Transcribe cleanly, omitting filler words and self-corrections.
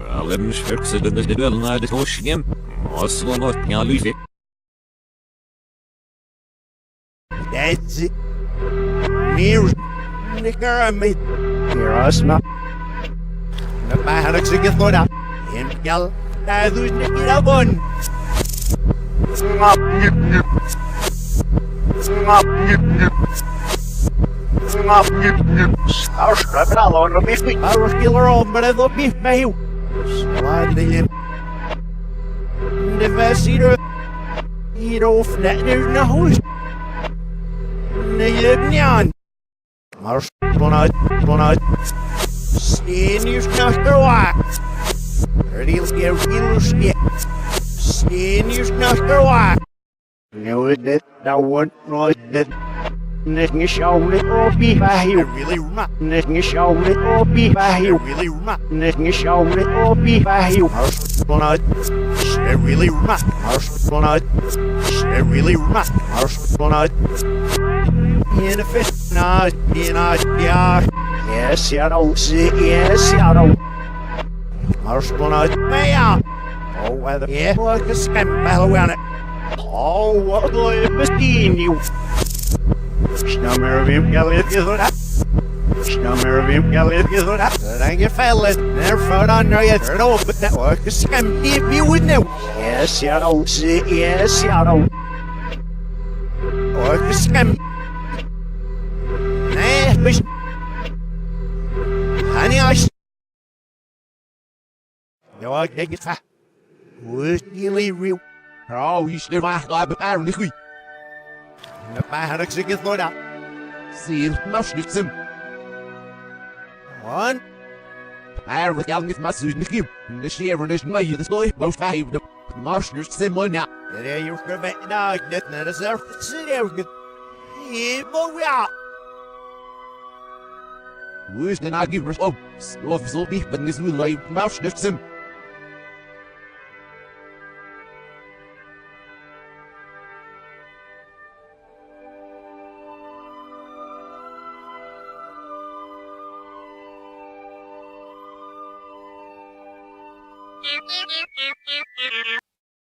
Alem schwörksede de duellna de toshgem. Oslo not nyalufi. That's it. Mir nicker me. Mirasma. Na bahanak sige thoda. Gal. Tadus nikilabon. Ngap ngip ngip. Ngap ngip ngip. Ngap ngip ngip. Ausstrapelalo no bifi. Aruskiller ombre do bif mehiu. Sladlingen. De versider. Hierop net nu naar huis. Nee, Jan. Maar vanuit. Stenius naar de waak. Real skip. Stenius naar de waak. Nu is dit, dat wordt nooit dit. Net show it all be by you. Really rock. Net show it all be by you. Really rock. Net show it all be by you. Vanuit. Really rock. Vanuit. Really rock. Vanuit. In a fish, not in a yard. Yes, you don't see, yes, you don't. Vanuit. Mea. Oh, weather. Yeah, like a scam battle on it. Oh, what a machine you. Snammervim galet gizora. Snammervim galet gizora. Thank you, fellas. Never fought on no yet. Heard all but that work. The scam if you would know. Yes, you don't see. Yes, you don't. Work the scam. Nah, but honey, I. No, I take it. Would you real? Oh, you still my life, I don't know. Na bahanak sige thoda. Sil masnitsim. One. Are with young if masus nikim. The sheer is my the story both five the masnitsim one now. There you go back now, get na reserve. Sit there good. Mo ya. Who's gonna give us up? Love so big but this will like masnitsim.